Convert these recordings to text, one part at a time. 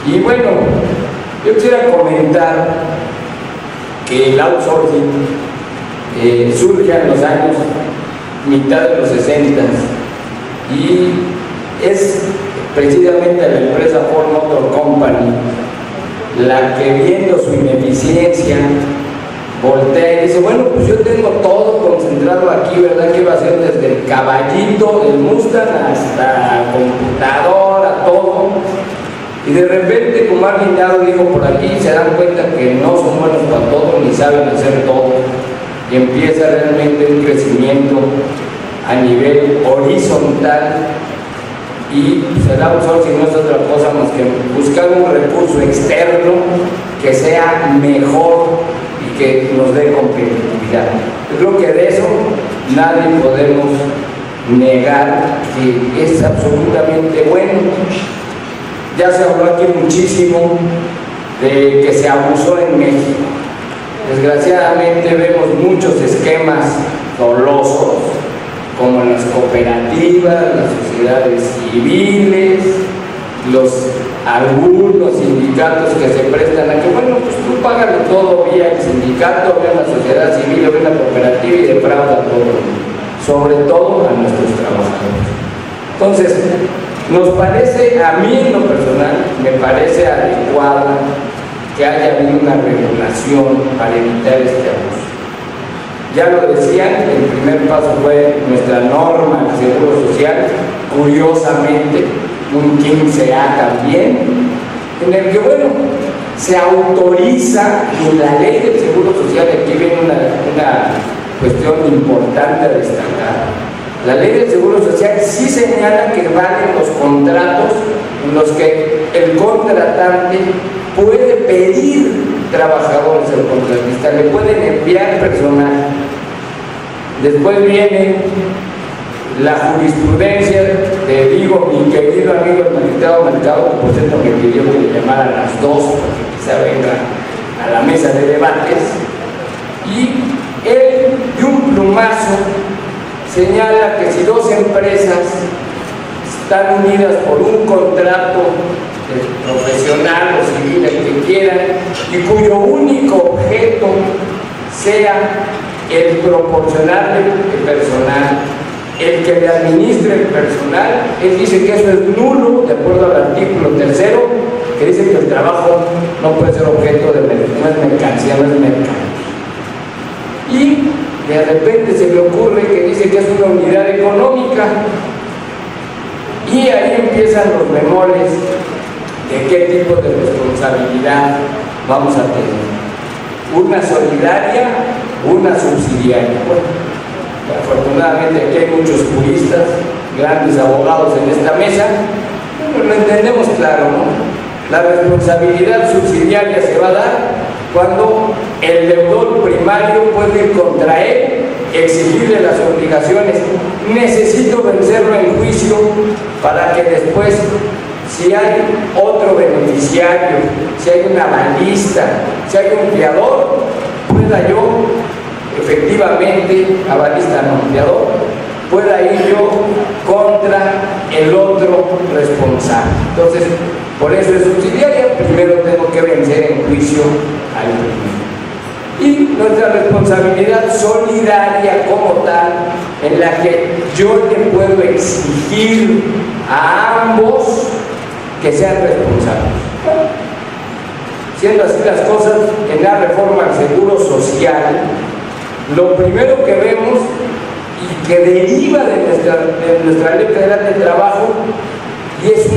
Y bueno, yo quisiera comentar que el outsourcing surge en los años mitad de los 60 y es precisamente la empresa Ford Motor Company la que, viendo su ineficiencia, voltea y dice: bueno, pues yo tengo todo concentrado aquí, ¿verdad? Que va a ser desde el caballito del Mustang hasta computadora, todo. Y de repente, como alguien ya lo dijo por aquí, se dan cuenta que no son buenos para todo, ni saben hacer todo. Y empieza realmente un crecimiento a nivel horizontal. Y pues, el outsourcing no es otra cosa más que buscar un recurso externo que sea mejor y que nos dé competitividad. Yo creo que de eso nadie podemos negar que es absolutamente bueno. Ya se habló aquí muchísimo de que se abusó en México. Desgraciadamente vemos muchos esquemas dolosos, como en las cooperativas, las sociedades civiles, algunos sindicatos que se prestan a que, bueno, pues tú págalo todo vía el sindicato, vía la sociedad civil, vía la cooperativa y defrauda todo, sobre todo a nuestros trabajadores. Entonces, nos parece, a mí en lo personal, me parece adecuada que haya habido una regulación para evitar este abuso. Ya lo decían, el primer paso fue nuestra norma de seguro social, curiosamente, un 15A también, en el que, bueno, se autoriza en la ley del seguro social, aquí viene una cuestión importante a destacar. La ley del seguro social sí señala que valen los contratos en los que el contratante puede pedir trabajadores al contratista, le pueden enviar personal. Después viene la jurisprudencia, te digo, mi querido amigo el magistrado Mercado, que por cierto me pidió que le llamara a las 2 porque quizá venga a la mesa de debates, y él de un plumazo señala que si dos empresas están unidas por un contrato profesional o civil, el que quieran, y cuyo único objeto sea el proporcionarle el personal, el que le administre el personal, él dice que eso es nulo, de acuerdo al artículo 3, que dice que el trabajo no puede ser objeto de no es mercancía, no es mercado. Y de repente se le ocurre que dice que es una unidad económica, y ahí empiezan los bemoles de qué tipo de responsabilidad vamos a tener. Una solidaria, una subsidiaria. Bueno, afortunadamente aquí hay muchos juristas, grandes abogados en esta mesa, pero lo entendemos claro, ¿no? La responsabilidad subsidiaria se va a dar cuando el deudor primario puede ir contra él, exigirle las obligaciones. Necesito vencerlo en juicio para que después, si hay otro beneficiario, si hay un avalista, si hay un fiador, pueda yo efectivamente, avalista no, fiador, pueda ir yo contra el otro responsable. Entonces, por eso es subsidiaria, primero tengo que vencer en juicio al primero. Y nuestra responsabilidad solidaria como tal, en la que yo le puedo exigir a ambos que sean responsables. Siendo así las cosas, en la reforma al seguro social, lo primero que vemos y que deriva de nuestra Ley Federal de Trabajo, y es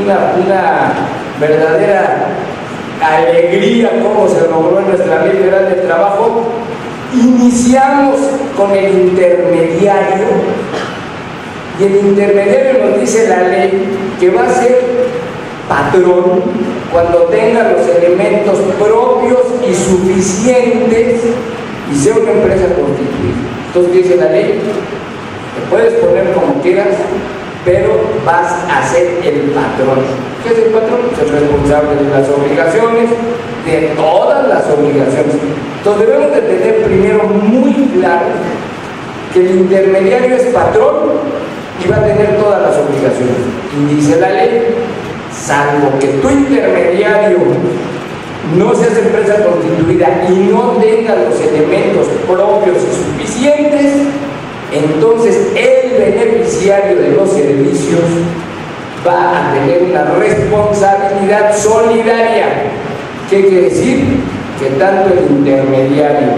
una verdadera alegría cómo se logró en nuestra Ley Federal de Trabajo, iniciamos con el intermediario, y el intermediario nos dice la ley que va a ser patrón cuando tenga los elementos propios y suficientes y sea una empresa constituida. Entonces dice la ley, te puedes poner como quieras, pero vas a ser el patrón. ¿Qué es el patrón? Es el responsable de las obligaciones, de todas las obligaciones. Entonces debemos de tener primero muy claro que el intermediario es patrón y va a tener todas las obligaciones. Y dice la ley, salvo que tu intermediario no seas empresa constituida y no tenga los elementos propios y suficientes, entonces el beneficiario de los servicios va a tener una responsabilidad solidaria. ¿Qué quiere decir? Que tanto el intermediario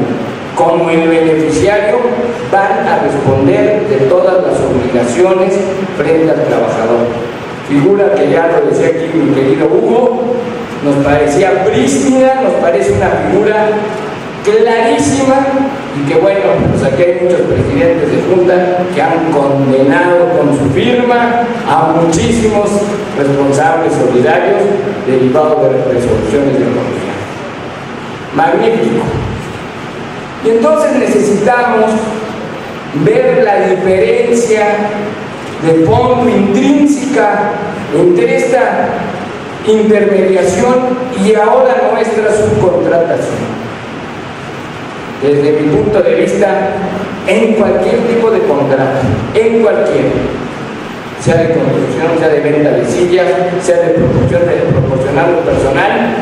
como el beneficiario van a responder de todas las obligaciones frente al trabajador. Figura que ya lo decía aquí mi querido Hugo, nos parecía prístina, nos parece una figura clarísima, y que bueno, pues aquí hay muchos presidentes de junta que han condenado con su firma a muchísimos responsables solidarios derivados de resoluciones de economía. Magnífico. Y entonces necesitamos ver la diferencia de fondo intrínseca entre esta intermediación y ahora nuestra subcontratación. Desde mi punto de vista, en cualquier tipo de contrato, en cualquier, sea de construcción, sea de venta de sillas, sea de proporcional o personal,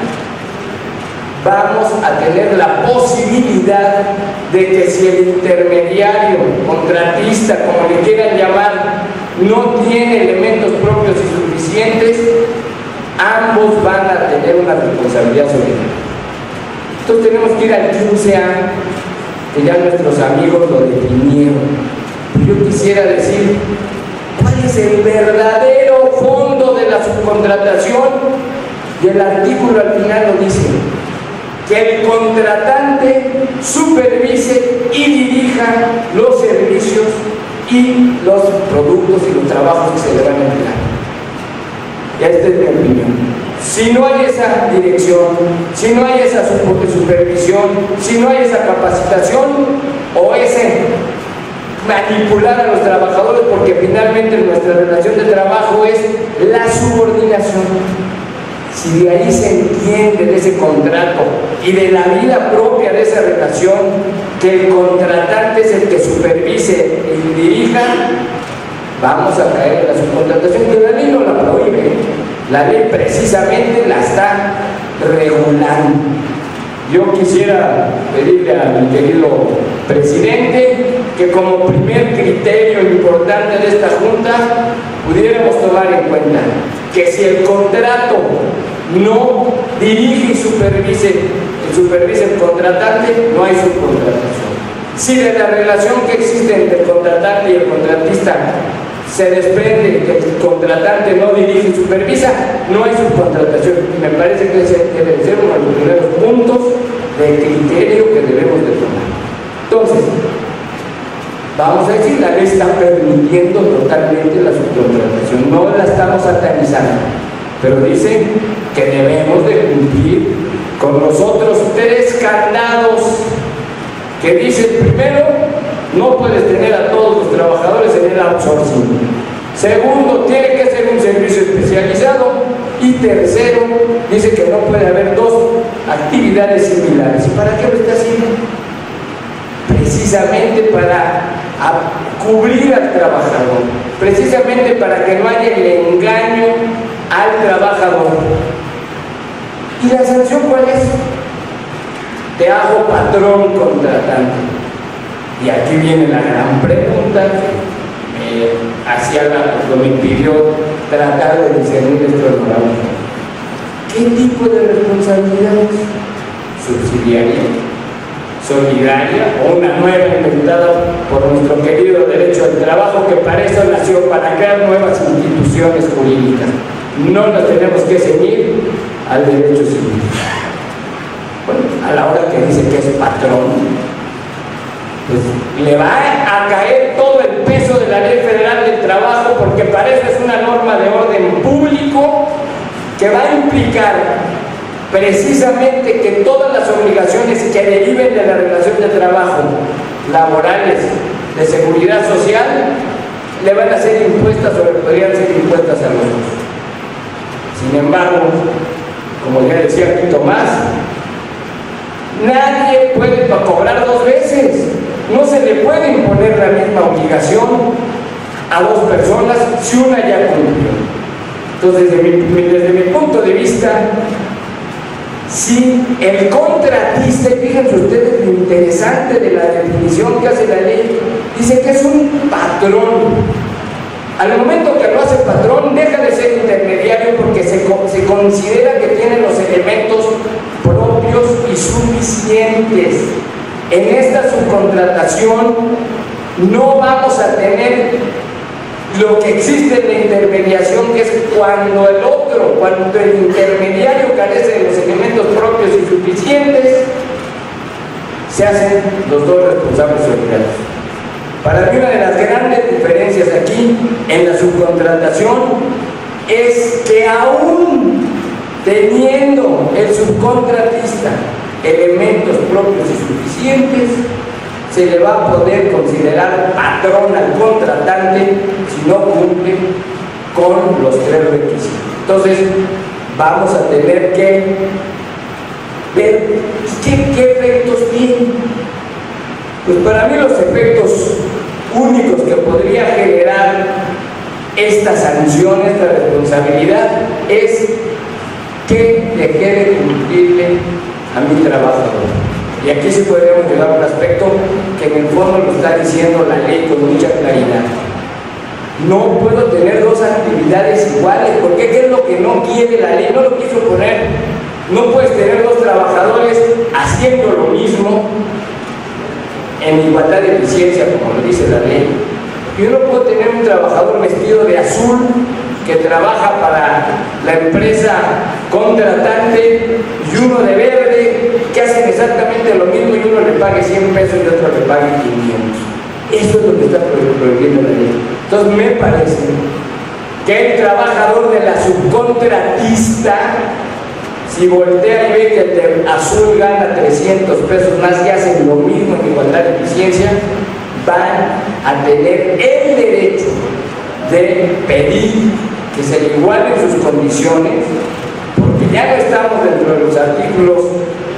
vamos a tener la posibilidad de que si el intermediario, contratista, como le quieran llamar, no tiene elementos propios y suficientes, ambos van a tener una responsabilidad solidaria. Entonces tenemos que ir al 15A, que ya nuestros amigos lo definieron. Yo quisiera decir, ¿cuál es el verdadero fondo de la subcontratación? Y el artículo al final lo dice: que el contratante supervise y dirija los servicios y los productos y los trabajos que se le van a emplear. Esta es mi opinión. Si no hay esa dirección, si no hay esa supervisión, si no hay esa capacitación o ese manipular a los trabajadores, porque finalmente nuestra relación de trabajo es la subordinación. Si de ahí se entiende de ese contrato y de la vida propia de esa relación, que el contratante es el que supervise y dirija, vamos a caer en la subcontratación, que la ley no la prohíbe. La ley precisamente la está regulando. Yo quisiera pedirle a mi querido presidente que como primer criterio importante de esta Junta pudiéramos tomar en cuenta que si el contrato no dirige y supervise el contratante, no hay subcontratación. Si de la relación que existe entre el contratante y el contratista se desprende que el contratante no dirige y supervisa, no hay subcontratación. Y me parece que ese debe ser uno de los primeros puntos de criterio que debemos de tomar. Entonces, vamos a decir, la ley está permitiendo totalmente la subcontratación, no la estamos satanizando, pero dice que debemos de cumplir con los otros 3 candados que dicen: primero, no puedes tener a todos los trabajadores en el outsourcing. Segundo, tiene que ser un servicio especializado. Y tercero, dice que no puede haber 2 actividades similares. ¿Y para qué lo está haciendo? Precisamente para cubrir al trabajador, precisamente para que no haya el engaño al trabajador. ¿Y la sanción cuál es? Te hago patrón contratante. Y aquí viene la gran pregunta que me impidió tratar de discernir esto de moral. ¿Qué tipo de responsabilidad? ¿Subsidiaria? ¿Solidaria? ¿O una nueva inventada por nuestro querido derecho al trabajo, que para eso nació, para crear nuevas instituciones jurídicas? No nos tenemos que ceñir al derecho civil. Bueno, a la hora que dice que es patrón, pues le va a caer todo el peso de la Ley Federal del Trabajo, porque para eso es una norma de orden público que va a implicar precisamente que todas las obligaciones que deriven de la relación de trabajo, laborales, de seguridad social, le van a ser impuestas o le podrían ser impuestas a los dos. Sin embargo, como ya decía aquí Tomás, nadie puede cobrar 2 veces. No se le puede imponer la misma obligación a 2 personas si una ya cumplió. Entonces, desde mi punto de vista, si el contratista, y fíjense ustedes lo interesante de la definición que hace la ley, dice que es un patrón. Al momento que lo hace patrón, deja de ser intermediario porque se considera que tiene los elementos propios y suficientes. En esta subcontratación no vamos a tener lo que existe en la intermediación, que es cuando el intermediario carece de los elementos propios y suficientes, se hacen los dos responsables solidarios. Para mí, una de las grandes diferencias aquí en la subcontratación es que aún teniendo el subcontratista elementos propios y suficientes, se le va a poder considerar patrón al contratante si no cumple con los tres requisitos. Entonces, vamos a tener que ver qué efectos tiene. Pues para mí los efectos únicos que podría generar esta sanción, esta responsabilidad, es que deje de cumplirle a mi trabajador. Y aquí sí podríamos llegar a un aspecto que en el fondo lo está diciendo la ley con mucha claridad. No puedo tener dos actividades iguales, porque ¿qué es lo que no quiere la ley? No lo quiso poner. No puedes tener dos trabajadores haciendo lo mismo en igualdad de eficiencia, como lo dice la ley. Yo no puedo tener un trabajador vestido de azul que trabaja para la empresa contratante y uno de verde que hacen exactamente lo mismo y uno le pague 100 pesos y otro le pague 500. Eso es lo que está prohibiendo la ley. Entonces me parece que el trabajador de la subcontratista, si voltea y ve que el de azul gana 300 pesos más y hacen lo mismo en igualdad de eficiencia, van a tener el derecho de pedir que se le igualen sus condiciones, porque ya no estamos dentro de los artículos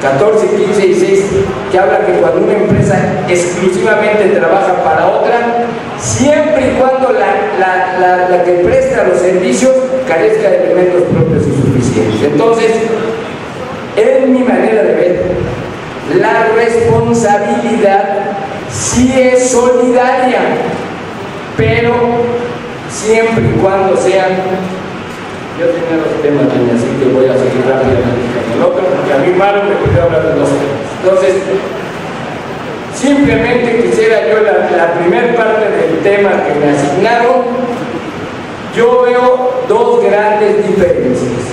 14, 15 y 6, que habla que cuando una empresa exclusivamente trabaja para otra, siempre y cuando la que presta los servicios carezca de elementos propios y suficientes. Entonces, en mi manera de ver, la responsabilidad sí es solidaria, pero siempre y cuando sean... Yo tenía los temas, así que voy a seguir rápidamente con el otro, porque a mí malo me puede hablar de dos temas. Entonces, simplemente quisiera yo la primera parte del tema que me asignaron. Yo veo dos grandes diferencias.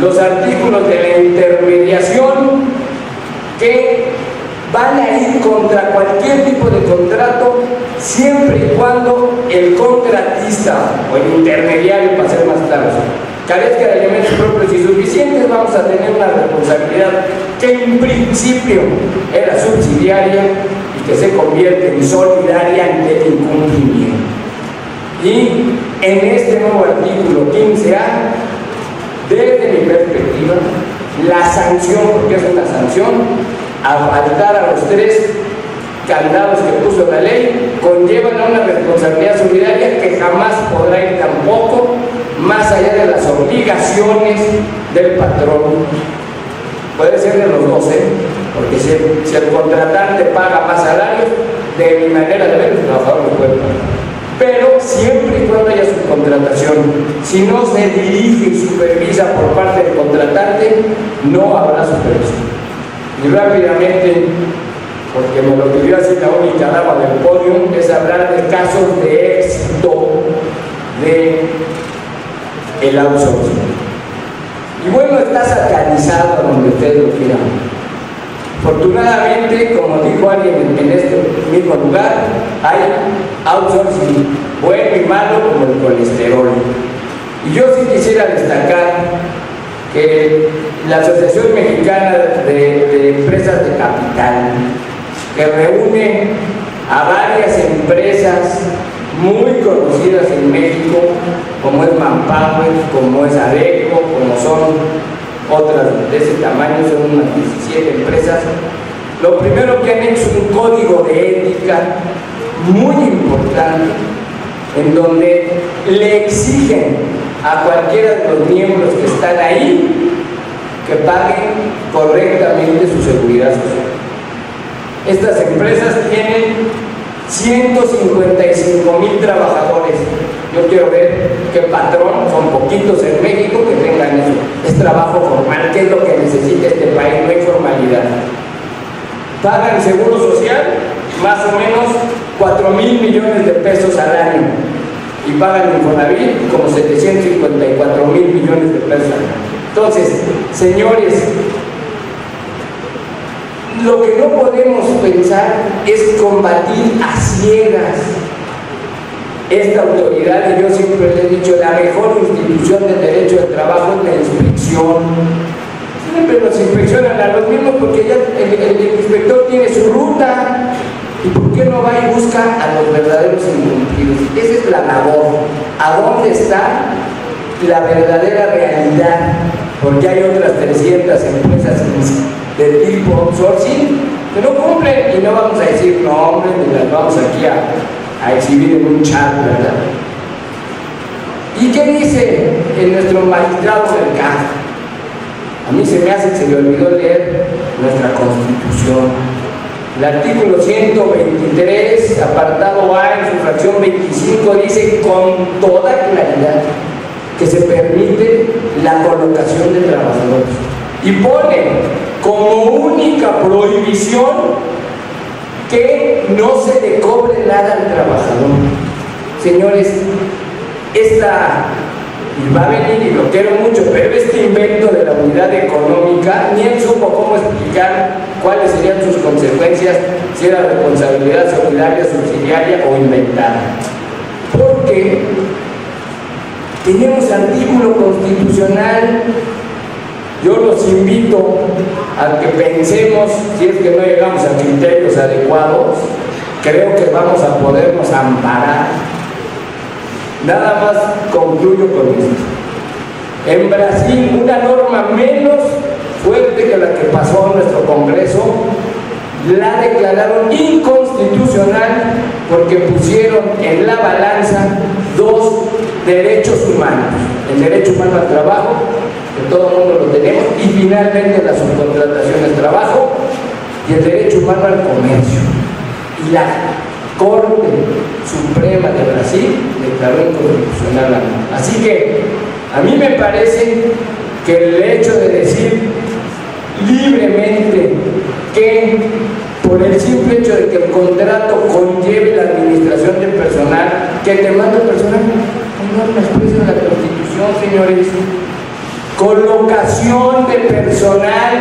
Los artículos de la intermediación, que van a ir contra cualquier tipo de contrato siempre y cuando el contratista o el intermediario, para ser más claros, carezca de elementos propios y suficientes. Vamos a tener una responsabilidad que en principio era subsidiaria y que se convierte en solidaria ante el incumplimiento. Y en este nuevo artículo 15A, desde mi perspectiva, la sanción, porque es una sanción, a faltar a los tres candados que puso la ley, conllevan a una responsabilidad solidaria que jamás podrá ir tampoco más allá de las obligaciones del patrón. Puede ser de los dos, porque si el contratante paga más salarios, de mi manera de ver, el trabajador no puede pagar. Pero siempre y cuando haya subcontratación, si no se dirige y supervisa por parte del contratante, no habrá supervisión. Y rápidamente, porque me lo pidió así la única dama del podio, es hablar de casos de éxito del outsourcing. Y bueno, está satanizado donde ustedes lo quieran. Afortunadamente, como dijo alguien en este mismo lugar, hay outsourcing bueno y malo como el colesterol. Y yo sí quisiera destacar que la Asociación Mexicana de Empresas de Capital, que reúne a varias empresas muy conocidas en México, como es Manpower, como es Adeco, como son otras de ese tamaño, son unas 17 empresas. Lo primero que han hecho es un código de ética muy importante, en donde le exigen a cualquiera de los miembros que están ahí que paguen correctamente su seguridad social. Estas empresas tienen 155,000 trabajadores. Yo quiero ver qué patrón, son poquitos en México que tengan eso. Es trabajo formal, ¿qué es lo que necesita este país? No hay formalidad. Pagan seguro social más o menos 4,000 millones de pesos al año y pagan Infonavit como 754,000 millones de pesos al año. Entonces, señores, lo que no podemos pensar es combatir a ciegas esta autoridad. Y yo siempre les he dicho, la mejor institución del derecho del trabajo es la inspección. Siempre nos inspeccionan a los mismos porque ya el inspector tiene su ruta. ¿Y por qué no va y busca a los verdaderos incumplidos? Esa es la labor. ¿A dónde está la verdadera realidad? Porque hay otras 300 empresas de tipo outsourcing que no cumplen, y no vamos a decir nombres ni las vamos aquí a exhibir en un chat, ¿verdad? ¿Y qué dice en nuestro magistrado mercado? A mí se me hace que se le olvidó leer nuestra Constitución. El artículo 123, apartado A, en su fracción 25, dice con toda claridad que se permite la colocación de trabajadores y pone como única prohibición que no se le cobre nada al trabajador. Señores, y va a venir, y lo quiero mucho, pero este invento de la unidad económica, ni él supo cómo explicar cuáles serían sus consecuencias, si era responsabilidad solidaria, subsidiaria o inventada. Porque tenemos artículo constitucional. Yo los invito a que pensemos, si es que no llegamos a criterios adecuados, creo que vamos a podernos amparar. Nada más concluyo con esto. En Brasil, una norma menos fuerte que la que pasó en nuestro Congreso, la declararon inconstitucional porque pusieron en la balanza dos derechos humanos: el derecho humano al trabajo, que todo el mundo lo tenemos, y finalmente la subcontratación del trabajo, y el derecho humano al comercio. Y la Corte Suprema de Brasil declaró inconstitucional la norma. Así que a mí me parece que el hecho de decir libremente que por el simple hecho de que el contrato conlleve la administración del personal, que el demanda personal, hay normas expresas en la Constitución, señores. Colocación de personal,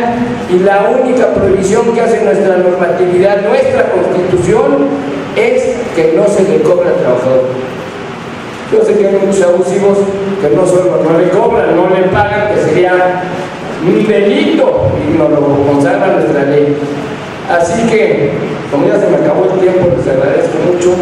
y la única prohibición que hace nuestra normatividad, nuestra Constitución, es que no se le cobra al trabajador. Yo sé que hay muchos abusivos que no solo no le cobran, no le pagan, que sería un delito, y nos lo consagra nuestra ley. Así que, como ya se me acabó el tiempo, les agradezco mucho.